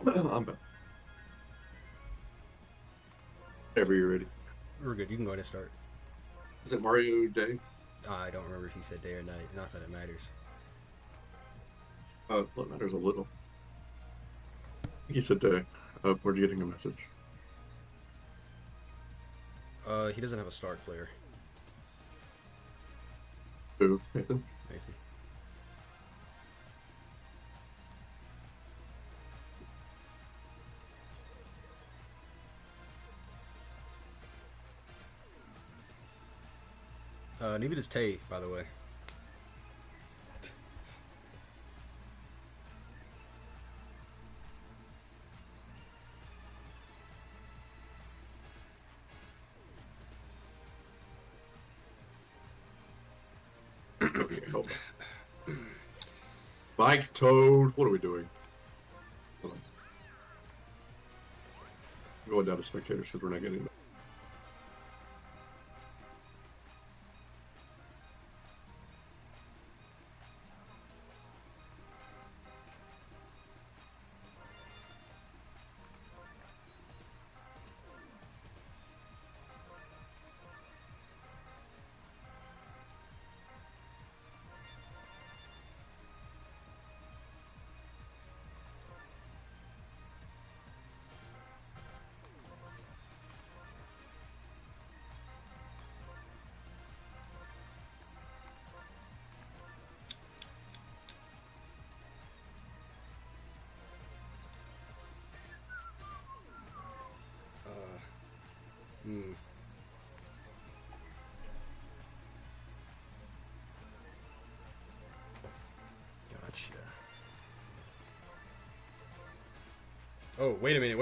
I'm back. Whenever you're ready. We're good. You can go ahead and start. Is it Mario Day? I don't remember if he said day or night. Not that it matters. What matters a little. He said day. We're getting a message. He doesn't have a start player. Who? Nathan? Nathan. Neither does Tay, by the way. Okay, hold on. Mike Toad, what are we doing? Hold on. I'm going down to spectators because we're not getting that. Hmm. Gotcha. Oh, wait a minute.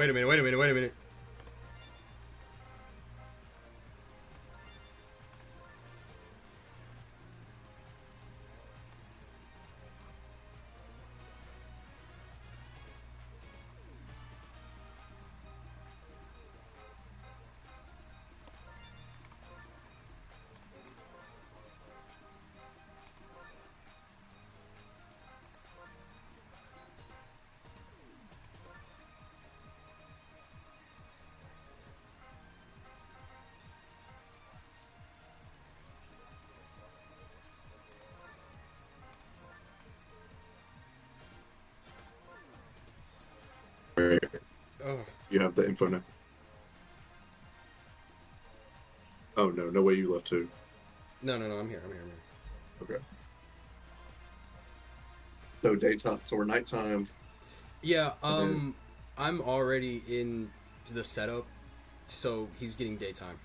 Right. Oh. You have the info now. Oh no, no way you left too. No, I'm here. Okay. So daytime, so we're nighttime. Yeah, I'm already in the setup, so he's getting daytime.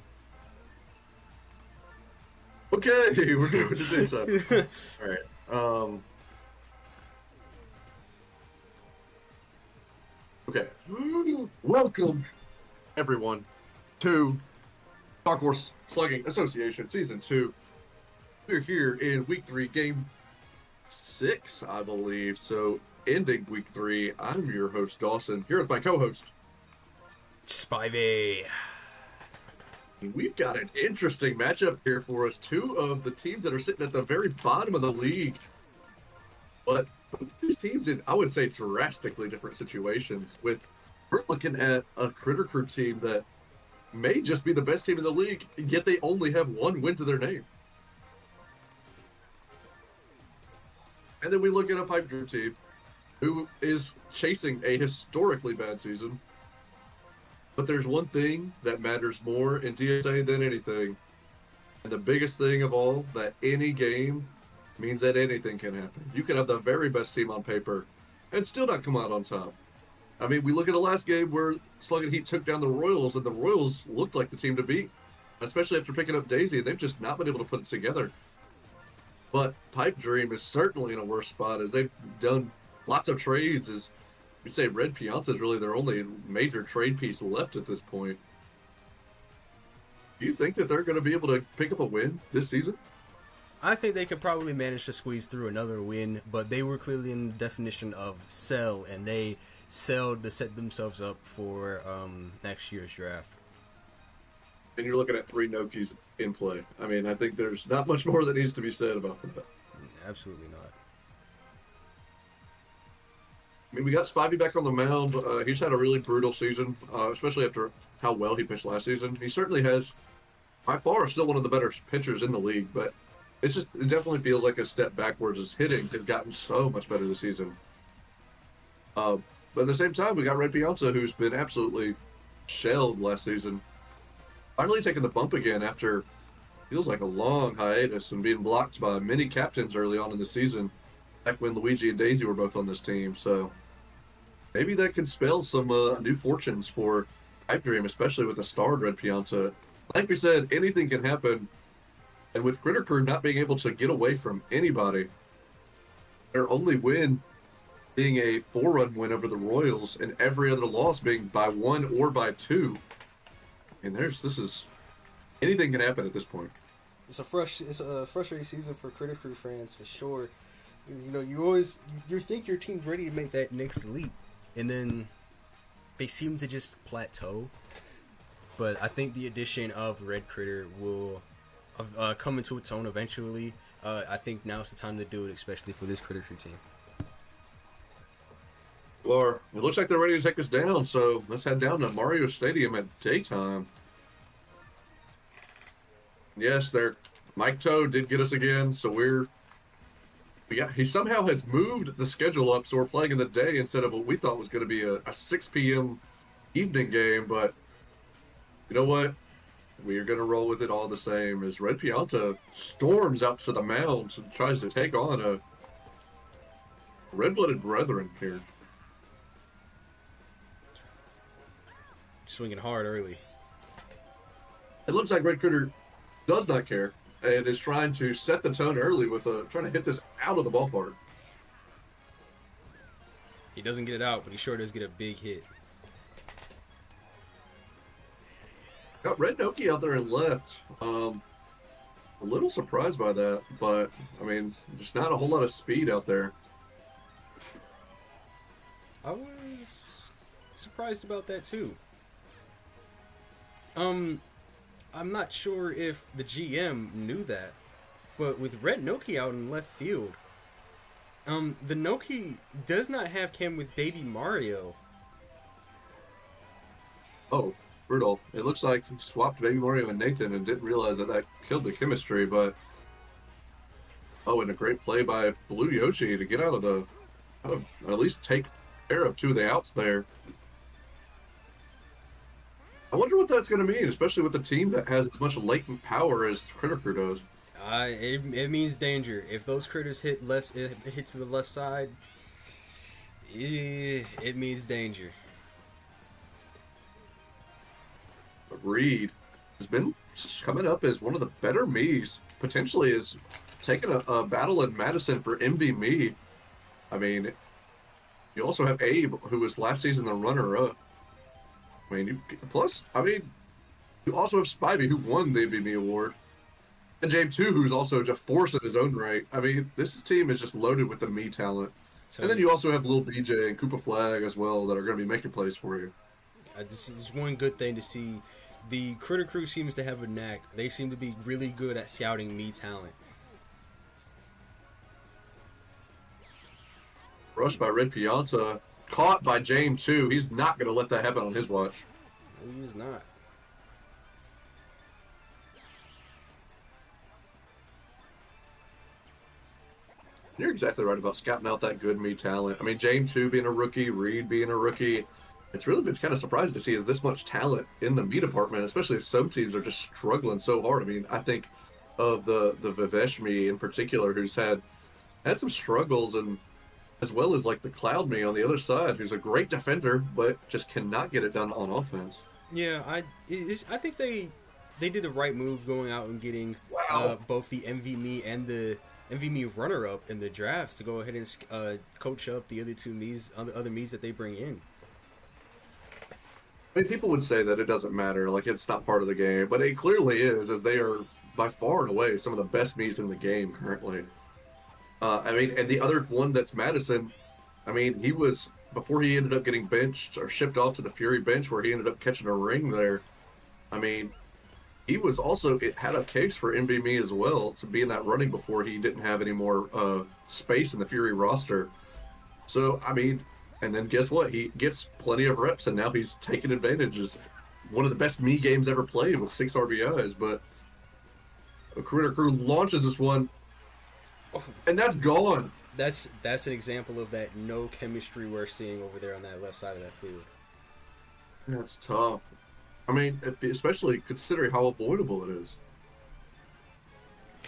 Okay, we're going to daytime. All right. Okay. Welcome, everyone, to Dark Horse Slugging Association Season 2. We're here in Week 3, Game 6, I believe. So, ending Week 3, I'm your host, Dawson, here with my co-host, Spivey. We've got an interesting matchup here for us. Two of the teams that are sitting at the very bottom of the league. But these teams in, I would say, drastically different situations. We're looking at a Kritter Krew team that may just be the best team in the league, yet they only have one win to their name. And then we look at a Pipe Drew team who is chasing a historically bad season. But there's one thing that matters more in DSA than anything. And the biggest thing of all, that any game means that anything can happen. You can have the very best team on paper and still not come out on top. I mean, we look at the last game where Slug and Heat took down the Royals, and the Royals looked like the team to beat, especially after picking up Daisy. They've just not been able to put it together. But Pipe Dream is certainly in a worse spot as they've done lots of trades. As you'd say, Red Piazza is really their only major trade piece left at this point. Do you think that they're going to be able to pick up a win this season? I think they could probably manage to squeeze through another win, but they were clearly in the definition of sell, and they sell to set themselves up for next year's draft. And you're looking at 3 Nokis in play. I mean, I think there's not much more that needs to be said about that. Absolutely not. I mean, we got Spivey back on the mound. He's had a really brutal season, especially after how well he pitched last season. He certainly has, by far, still one of the better pitchers in the league, but it definitely feels like a step backwards. His hitting had gotten so much better this season. But at the same time, we got Red Pianta, who's been absolutely shelled last season. Finally taking the bump again after feels like a long hiatus and being blocked by many captains early on in the season, back when Luigi and Daisy were both on this team. So maybe that could spell some new fortunes for Pipe Dream, especially with a starred Red Pianta. Like we said, anything can happen. And with Kritter Krew not being able to get away from anybody, their only win being a 4-run win over the Royals, and every other loss being by 1 or by 2. And anything can happen at this point. It's a frustrating season for Kritter Krew fans for sure. You know, you think your team's ready to make that next leap, and then they seem to just plateau. But I think the addition of Red Kritter will come into its own eventually. I think now's the time to do it, especially for this Kritter Krew team. Well, it looks like they're ready to take us down, so let's head down to Mario Stadium at daytime. Yes, Mike Toe did get us again, so he somehow has moved the schedule up, so we're playing in the day instead of what we thought was going to be a 6 p.m. evening game, but you know what? We are going to roll with it all the same as Red Pianta storms out to the mound and tries to take on a red-blooded brethren here. Swinging hard early. It looks like Red Kritter does not care and is trying to set the tone early with trying to hit this out of the ballpark. He doesn't get it out, but he sure does get a big hit. Got Red Noki out there and left. A little surprised by that, but I mean, just not a whole lot of speed out there. I was surprised about that too. I'm not sure if the GM knew that, but with Red Noki out in left field, the Noki does not have chem with Baby Mario. Oh, brutal. It looks like he swapped Baby Mario and Nathan and didn't realize that killed the chemistry, but and a great play by Blue Yoshi to get out of at least take care of 2 of the outs there. I wonder what that's going to mean, especially with a team that has as much latent power as Kritter Krew does. It means danger. If those critters hit to the left side, it means danger. Reed has been coming up as one of the better Miis. Potentially is taking a battle in Madison for MV Mii. I mean, you also have Abe, who was last season the runner-up. I mean, you also have Spivey, who won the MV award, and James too, who's also just force in his own right. I mean, this team is just loaded with the Mii talent. And then you also have Lil BJ and Koopa Flag as well that are going to be making plays for you. This is one good thing to see. The Kritter Krew seems to have a knack. They seem to be really good at scouting Mii talent. Rushed by Red Pianta. Caught by James too. He's not going to let that happen on his watch. No, he is not. You're exactly right about scouting out that good Mii talent. I mean, James too being a rookie, Reed being a rookie. It's really been kind of surprising to see is this much talent in the Mii department, especially as some teams are just struggling so hard. I mean, I think of the Vivesh Mii in particular, who's had some struggles, and as well as like the Cloud Mii on the other side, who's a great defender, but just cannot get it done on offense. Yeah, I think they did the right move going out and getting both the MV Mii and the MV Mii runner-up in the draft to go ahead and coach up the other 2 Miis, other Miis that they bring in. I mean, people would say that it doesn't matter, like it's not part of the game, but it clearly is, as they are by far and away some of the best Miis in the game currently. I mean, and the other one that's Madison, I mean, he was, before he ended up getting benched or shipped off to the Fury bench where he ended up catching a ring there, I mean, he was also, it had a case for MV Mii as well to be in that running before he didn't have any more space in the Fury roster. So, I mean, And then guess what? He gets plenty of reps, and now he's taking advantage. Is one of the best me games ever played with 6 RBIs. But a Krew launches this one, and that's gone. That's an example of that no chemistry we're seeing over there on that left side of that field. That's tough. I mean, especially considering how avoidable it is.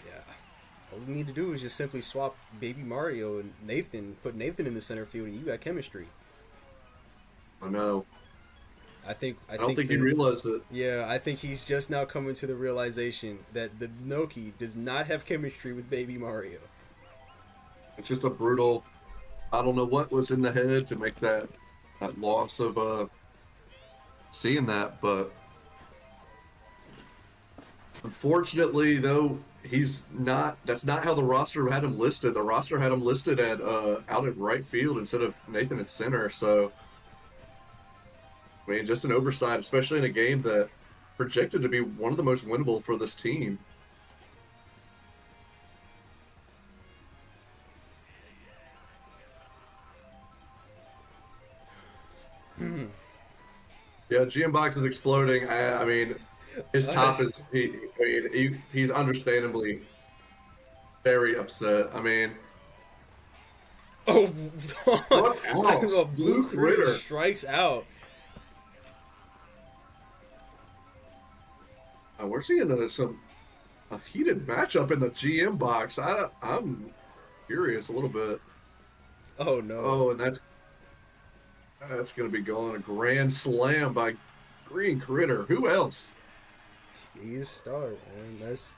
Yeah. All we need to do is just simply swap Baby Mario and Nathan, put Nathan in the center field, and you got chemistry. I know. I don't think he realized it. Yeah, I think he's just now coming to the realization that the Noki does not have chemistry with Baby Mario. It's just a brutal. I don't know what was in the head to make that loss of seeing that, but unfortunately, though, he's not. That's not how the roster had him listed. The roster had him listed at out at right field instead of Nathan at center. So, I mean, just an oversight, especially in a game that projected to be one of the most winnable for this team. Yeah, GM Box is exploding. I mean, his top is he's understandably very upset. I mean, oh, Blue Kritter strikes out. We're seeing a heated matchup in the GM Box. I'm curious a little bit. Oh no! Oh, and that's going to be going a grand slam by Green Kritter. Who else? He's a star, man. That's.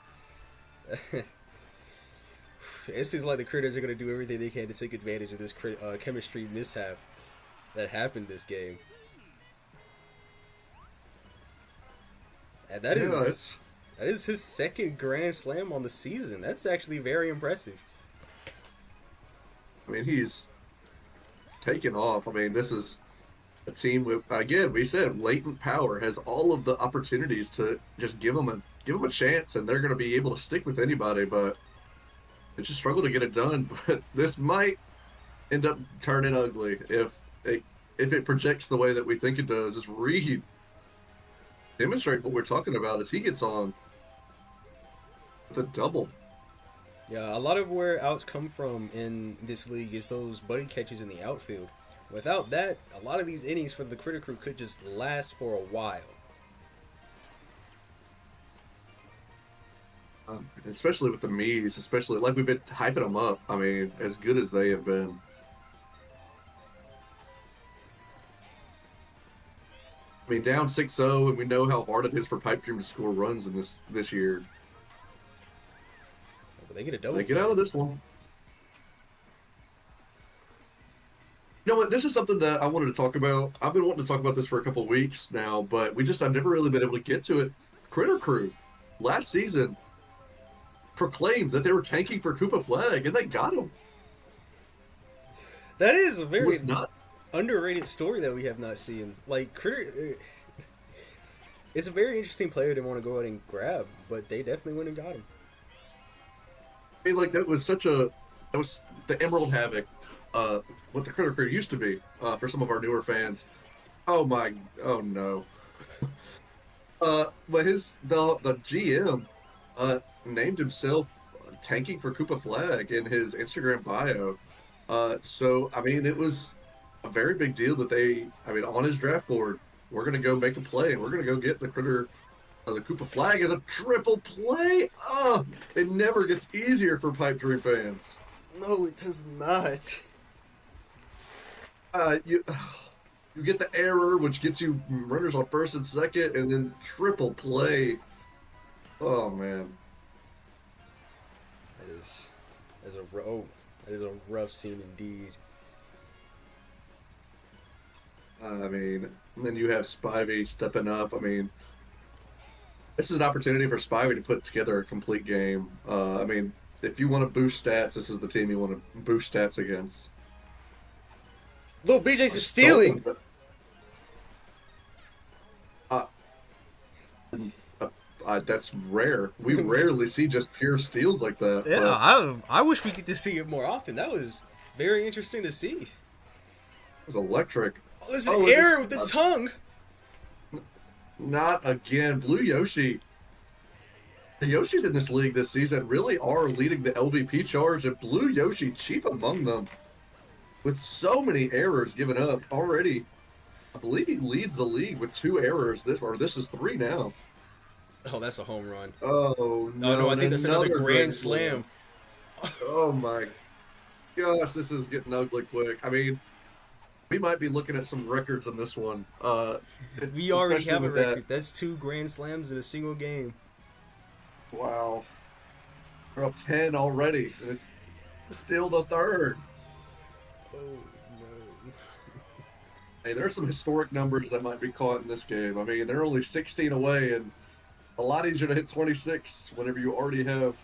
It seems like the Critters are going to do everything they can to take advantage of this chemistry mishap that happened this game. And that is his second grand slam on the season. That's actually very impressive. I mean, he's taken off. I mean, this is a team with, again, we said latent power, has all of the opportunities to just give them a chance, and they're going to be able to stick with anybody, but they just struggle to get it done. But this might end up turning ugly if it projects the way that we think it does. Is Reed demonstrate what we're talking about as he gets on with a double. Yeah, a lot of where outs come from in this league is those buddy catches in the outfield. Without that, a lot of these innings for the Kritter Crew could just last for a while. Especially with the Mees, especially like we've been hyping them up. I mean, as good as they have been. I mean, down 6-0, and we know how hard it is for Pipe Dream to score runs in this year. But they get a double. They get out of this one. You know what? This is something that I wanted to talk about. I've been wanting to talk about this for a couple of weeks now, but I've never really been able to get to it. Kritter Crew, last season, proclaimed that they were tanking for Koopa Flag, and they got him. That is a very underrated story that we have not seen. Like, Kritter, it's a very interesting player to want to go out and grab, but they definitely went and got him. I mean, like, that was the Emerald Havoc, what the Kritter Crew used to be, for some of our newer fans. Oh no. But the GM, named himself tanking for Koopa Flag in his Instagram bio. So, I mean, it was a very big deal that on his draft board, we're going to go make a play, and we're going to go get the Koopa Flag as a triple play. Oh, it never gets easier for Pipe Dream fans. No, it does not. You get the error, which gets you runners on first and second, and then triple play. Oh, man. That is a rough scene indeed. I mean, and then you have Spivey stepping up. I mean, this is an opportunity for Spivey to put together a complete game. I mean, if you want to boost stats, this is the team you want to boost stats against. Little BJ's is stealing. That's rare. We rarely see just pure steals like that. Yeah, I wish we could just see it more often. That was very interesting to see. was electric. Oh, there's Oh, an error with the tongue. Not again. Blue Yoshi. The Yoshis in this league this season really are leading the LVP charge, and Blue Yoshi chief among them. With so many errors given up already. I believe he leads the league with 2 errors. This is 3 now. Oh, that's a home run. Oh, no. No, I think that's another grand slam. Oh, my gosh. This is getting ugly quick. I mean, we might be looking at some records on this one. We already have a record. That. That's 2 grand slams in a single game. Wow. We're up 10 already. And it's still the 3rd. Oh, no. Hey, there are some historic numbers that might be caught in this game. I mean, they're only 16 away, and a lot easier to hit 26 whenever you already have.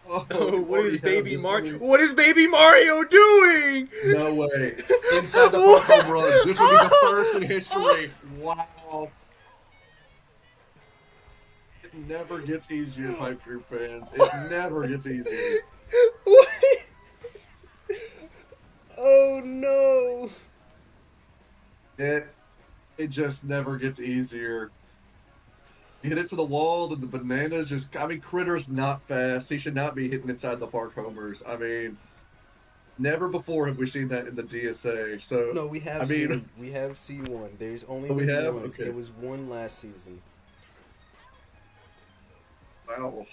Oh, what is Baby Mario? What is Baby Mario doing? No way. Inside the park home run. This will be the first in history. Wow. It never gets easier, Pipe Dream fans. It never gets easier. What? Oh, no. It just never gets easier. You hit it to the wall, then the bananas just... I mean, Kritter's not fast. He should not be hitting inside the park homers. I mean, never before have we seen that in the DSA. So no, we have seen one. There's only we have? one. Okay. It was one last season. Wow.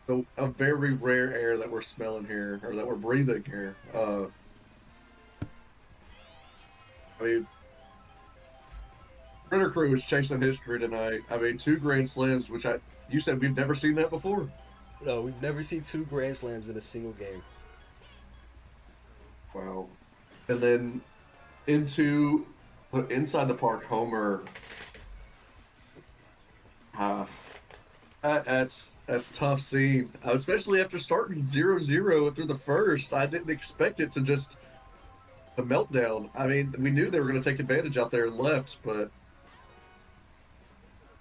So a very rare air that we're smelling here, or that we're breathing here. I mean, Krew is chasing history tonight. I mean, 2 grand slams, which you said we've never seen that before. No, we've never seen 2 grand slams in a single game. Wow. And then into the inside the park homer. That's tough scene, especially after starting 0-0 through the first. I didn't expect it to just a meltdown. I mean, we knew they were going to take advantage out there and left, but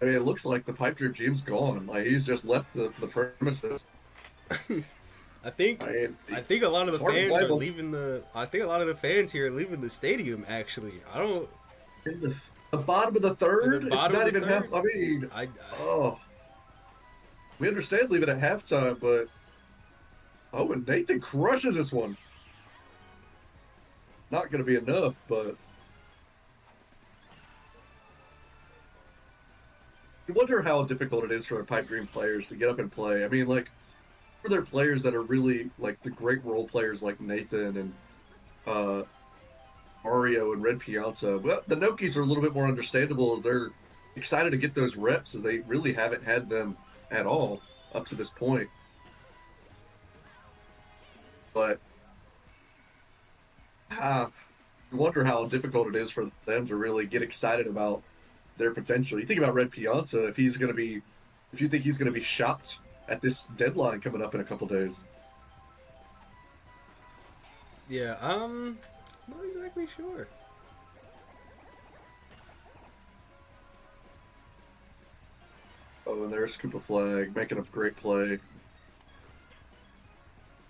I mean, it looks like the Pipe Dream GM's gone. Like, he's just left the premises. I think a lot of the fans are leaving the. I think a lot of the fans here are leaving the stadium. Actually, I don't. In the bottom of the 3rd. It's not even half. I mean, we understand leaving at halftime, but and Nathan crushes this one. Not going to be enough, but I wonder how difficult it is for the Pipe Dream players to get up and play. I mean, like, for their players that are really, like, the great role players like Nathan and Mario and Red Piazza. Well, the Nokis are a little bit more understandable. They're excited to get those reps as they really haven't had them at all up to this point. But I wonder how difficult it is for them to really get excited about their potential. You think about Red Piazza, if you think he's going to be shocked at this deadline coming up in a couple days. Yeah, not exactly sure. Oh, and there's Koopa Flag making a great play.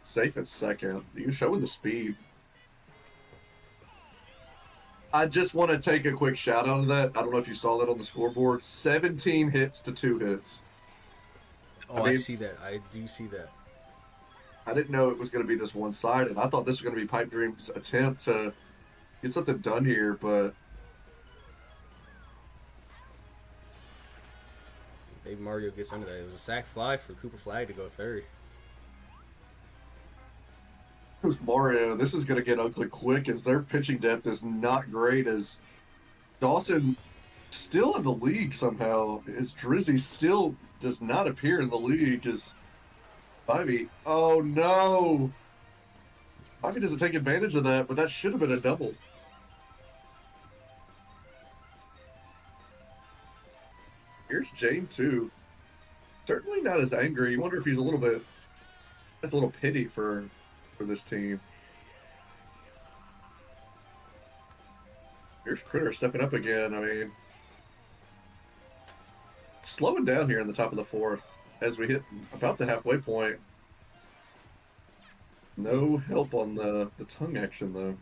Safe at second. You're showing the speed. I just want to take a quick shout out of that. I don't know if you saw that on the scoreboard. 17 hits to 2 hits. Oh, I see that. I do see that. I didn't know it was going to be this one-sided. I thought this was going to be Pipe Dream's attempt to get something done here, but Maybe Mario gets under that. It was a sack fly for Koopa Flag to go 3rd. Who's Mario? This is going to get ugly quick as their pitching depth is not great, as Dawson still in the league somehow. As Drizzy still does not appear in the league. As Ivy, oh no! Ivy doesn't take advantage of that, but that should have been a double. Here's Jane too. Certainly not as angry. You wonder if he's a little bit. That's a little pity for this team. Here's Kritter stepping up again. I mean, slowing down here in the top of the 4th as we hit about the halfway point. No help on the tongue action though.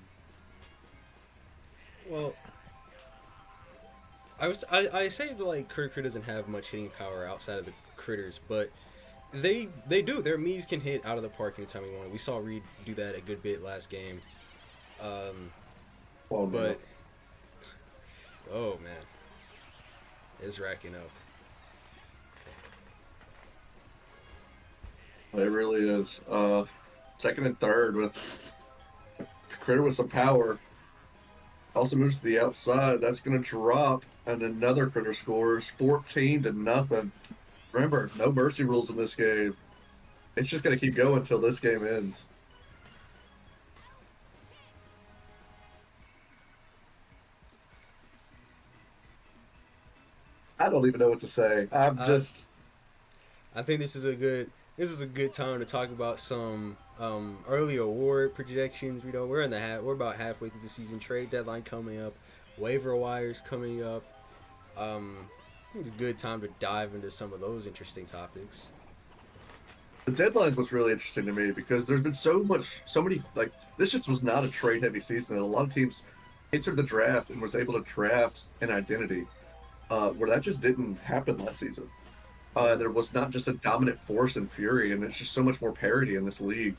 Well, I say that like Kritter doesn't have much hitting power outside of the critters, but they do. Their Mii's can hit out of the park anytime we want. We saw Reed do that a good bit last game. Oh, But oh man, it's racking up. it really is. Second and third with Kritter with some power. Also moves to the outside. That's going to drop, and another Kritter scores 14-0. Remember, no mercy rules in this game. It's just going to keep going until this game ends. I don't even know what to say. I think this is a good time to talk about some early award projections. You know, we're about halfway through the season. Trade deadline coming up, waiver wires coming up. It's a good time to dive into some of those interesting topics. The deadline's what's really interesting to me because there's been so many, like, this just was not a trade heavy season. And a lot of teams entered the draft and was able to draft an identity, where that just didn't happen last season. There was not just a dominant force in Fury, and it's just so much more parity in this league.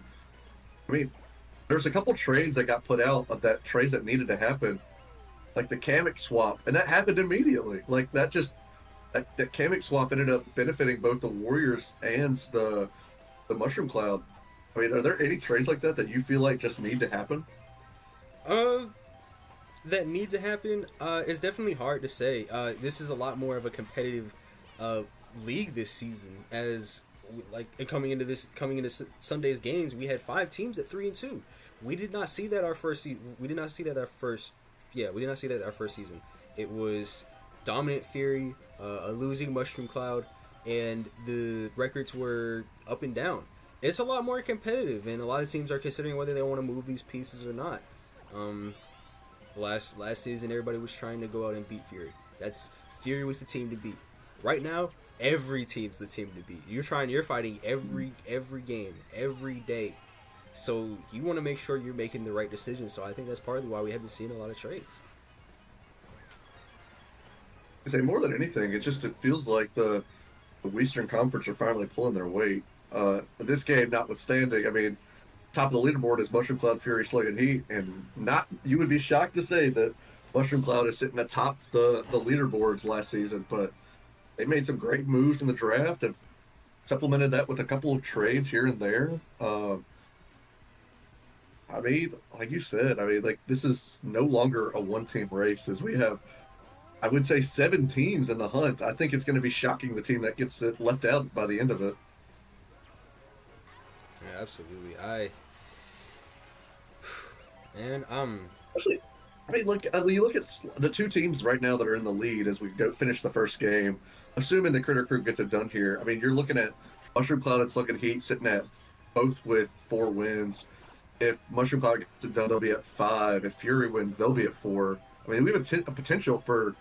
I mean, there's a couple trades that got put out of that trades that needed to happen, like the Kamek swap, and that happened immediately. Like that Kamek swap ended up benefiting both the Warriors and the Mushroom Cloud. I mean, are there any trades like that you feel like just need to happen? That need to happen. It's definitely hard to say. This is a lot more of a competitive league this season. As coming into Sunday's games, we had 5 teams at 3-2. We did not see that our first season. We did not see that our first season. It was dominant Fury, a losing Mushroom Cloud, and the records were up and down. It's a lot more competitive, and a lot of teams are considering whether they want to move these pieces or not. Last season, everybody was trying to go out and beat Fury. Fury was the team to beat. Right now, every team's the team to beat. You're fighting every game, every day. So you want to make sure you're making the right decision. So I think that's partly why we haven't seen a lot of trades. I say more than anything, it feels like the Western Conference are finally pulling their weight. This game notwithstanding, I mean, top of the leaderboard is Mushroom Cloud, Fury, Slug, and Heat, and you would be shocked to say that Mushroom Cloud is sitting atop the leaderboards last season, but they made some great moves in the draft and supplemented that with a couple of trades here and there. I mean, like you said, this is no longer a one-team race, as we have, I would say, 7 teams in the hunt. I think it's going to be shocking the team that gets left out by the end of it. Yeah, absolutely. Actually, I mean, you look at the 2 teams right now that are in the lead as we finish the first game. Assuming the Kritter Crew gets it done here, I mean, you're looking at Mushroom Cloud and Slug and Heat sitting at both with 4 wins. If Mushroom Cloud gets it done, they'll be at 5. If Fury wins, they'll be at 4. I mean, we have a potential for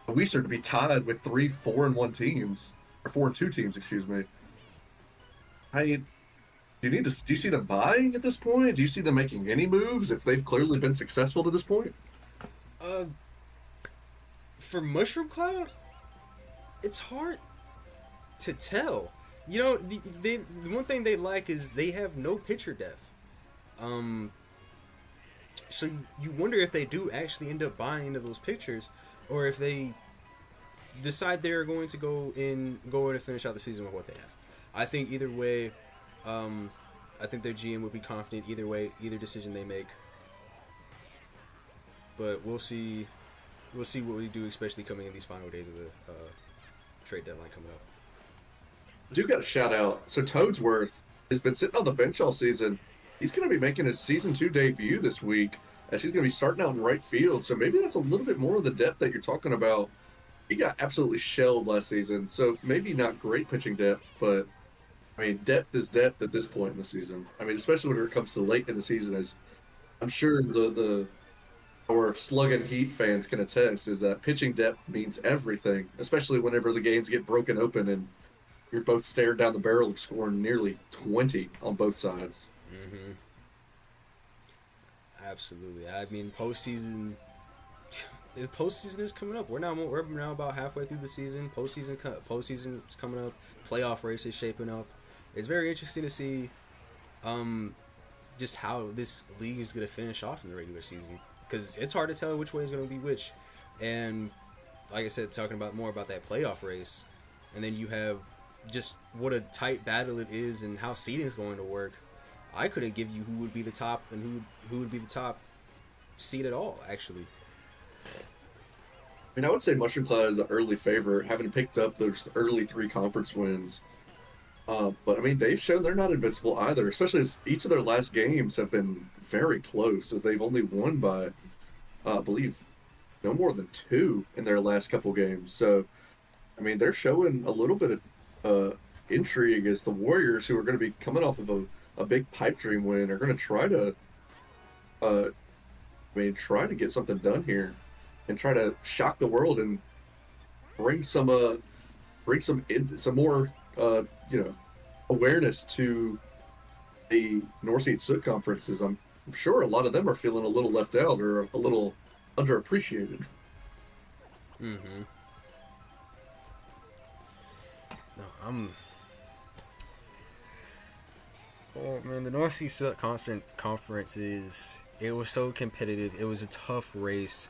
Weiser to be tied with 3 4-1 teams, or 4-2 teams, excuse me. I mean, do you see them buying at this point? Do you see them making any moves if they've clearly been successful to this point? For Mushroom Cloud, it's hard to tell. You know, the one thing they lack is they have no pitcher depth. So you wonder if they do actually end up buying into those pitchers, or if they decide they're going to go in and finish out the season with what they have. I think either way, I think their GM would be confident either way, either decision they make. But we'll see what we do, especially coming in these final days of the trade deadline coming up. I do got a shout out. So Toadsworth has been sitting on the bench all season. He's going to be making his season 2 debut this week, as he's going to be starting out in right field. So maybe that's a little bit more of the depth that you're talking about. He got absolutely shelled last season, so maybe not great pitching depth, but I mean, depth is depth at this point in the season. I mean, especially when it comes to late in the season, as I'm sure our Slug and Heat fans can attest, is that pitching depth means everything, especially whenever the games get broken open and you're both staring down the barrel of scoring nearly 20 on both sides. Mm-hmm. Absolutely. I mean, postseason, the postseason is coming up. We're now about halfway through the season. Postseason's coming up. Playoff race is shaping up. It's very interesting to see, just how this league is going to finish off in the regular season, because it's hard to tell which way is going to be which. And like I said, talking about more about that playoff race, and then you have just what a tight battle it is and how seeding is going to work. I couldn't give you who would be the top and who would be the top seed at all, actually. I mean, I would say Mushroom Cloud is the early favorite, having picked up those early 3 conference wins. But I mean, they've shown they're not invincible either, especially as each of their last games have been very close, as they've only won by, I believe, no more than 2 in their last couple games. So, I mean, they're showing a little bit of intrigue as the Warriors, who are going to be coming off of a big pipe dream win, are going to try to, try to get something done here, and try to shock the world and bring some more awareness to the Northeast Soot conferences. I'm sure a lot of them are feeling a little left out or a little underappreciated. Mm-hmm. No, oh man, the Northeast Soot conference it was so competitive. It was a tough race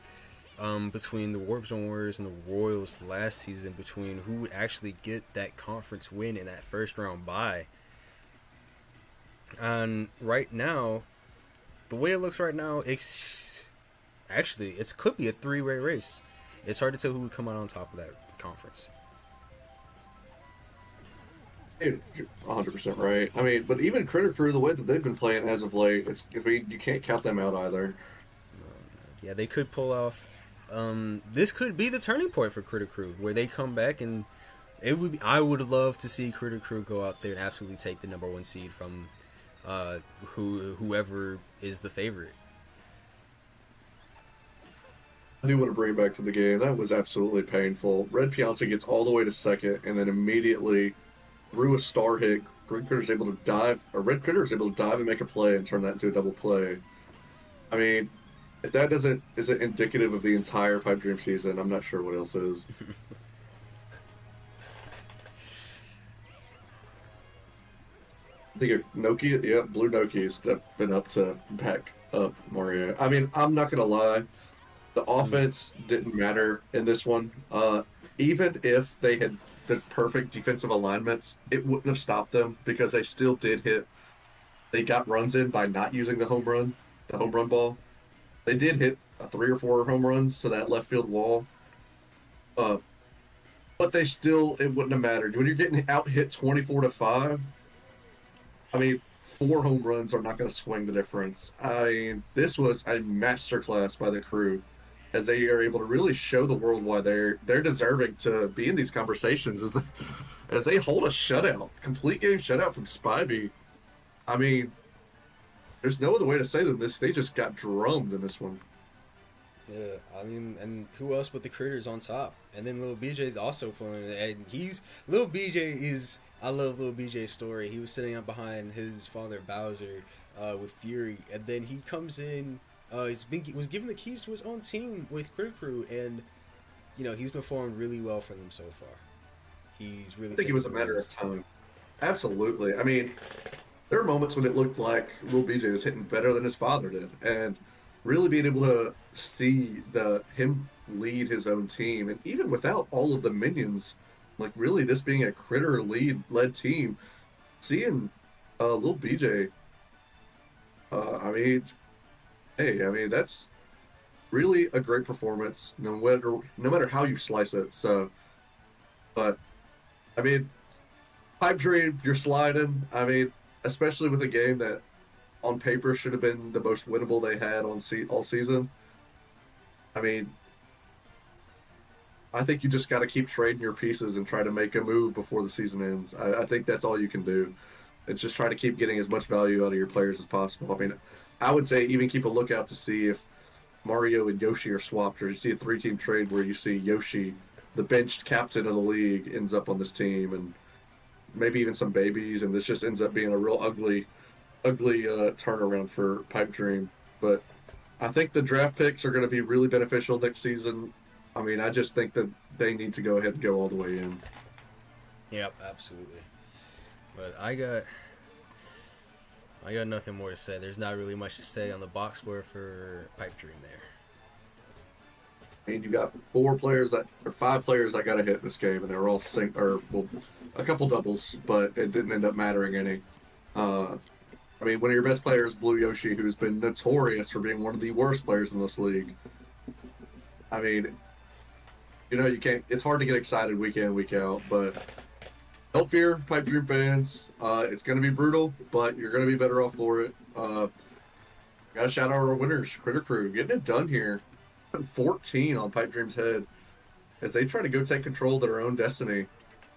between the Warp Zone Warriors and the Royals last season, between who would actually get that conference win in that first round bye. And right now, the way it looks right now, it could be a 3-way race. It's hard to tell who would come out on top of that conference. You're 100% right. I mean, but even Krew, the way that they've been playing as of late, you can't count them out either. Yeah, they could pull off. This could be the turning point for Kritter, where they come back, and I would love to see Kritter go out there and absolutely take the number 1 seed from whoever is the favorite. I do want to bring it back to the game. That was absolutely painful. Red Pianta gets all the way to second, and then immediately, through a star hit, Red Critter is able to dive and make a play and turn that into a double play. I mean, if that isn't indicative of the entire Pipe Dream season, I'm not sure what else is. I think Nokia, yeah, Blue Nokia's been up to back up Mario. I mean, I'm not gonna lie, the offense didn't matter in this one. Even if they had the perfect defensive alignments, it wouldn't have stopped them, because they still did hit. They got runs in by not using the home run ball. They did hit 3 or 4 home runs to that left field wall. But it wouldn't have mattered. When you're getting out hit 24-5, I mean, 4 home runs are not going to swing the difference. I mean, this was a masterclass by the Krew, as they are able to really show the world why they're deserving to be in these conversations, as they hold a complete game shutout from Spivey. I mean, there's no other way to say than this. They just got drummed in this one. Yeah, I mean, and who else but the Critters on top? And then Lil BJ's also playing, and Lil BJ is. I love Lil BJ's story. He was sitting up behind his father Bowser with Fury, and then he comes in. Was given the keys to his own team with Krew, and he's performed really well for them so far. He's really. I think it was a matter of time. Absolutely. I mean, there were moments when it looked like Lil BJ was hitting better than his father did, and really being able to see him lead his own team, and even without all of the minions, like really this being a Kritter led team, seeing Lil BJ. I mean, that's really a great performance, no matter how you slice it. So, but I mean, Pipe Dream, you're sliding. I mean, especially with a game that on paper should have been the most winnable they had all season. I mean, I think you just got to keep trading your pieces and try to make a move before the season ends. I think that's all you can do. It's just try to keep getting as much value out of your players as possible. I mean, I would say even keep a lookout to see if Mario and Yoshi are swapped, or you see a 3-team trade where you see Yoshi, the benched captain of the league, ends up on this team, and maybe even some babies, and this just ends up being a real ugly turnaround for Pipe Dream. But I think the draft picks are going to be really beneficial next season. I mean, I just think that they need to go ahead and go all the way in. Yep, absolutely. But I got nothing more to say. There's not really much to say on the box score for Pipe Dream there. I mean, you got 5 players that got a hit this game, and they were all a couple doubles, but it didn't end up mattering any. I mean, one of your best players, Blue Yoshi, who's been notorious for being one of the worst players in this league. I mean, you can't. It's hard to get excited week in, week out, but don't fear, Pipe Dream fans. It's going to be brutal, but you're going to be better off for it. Got to shout out our winners, Krew, getting it done here. 14 on Pipe Dream's head as they try to go take control of their own destiny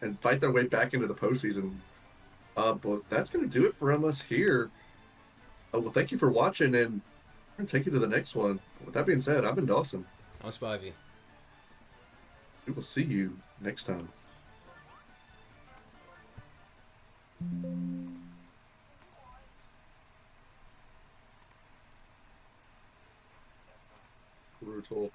and fight their way back into the postseason. But that's going to do it for us here. Well, thank you for watching, and I'm going to take you to the next one. With that being said, I've been Dawson. I'm Spivey. We will see you next time. Brutal.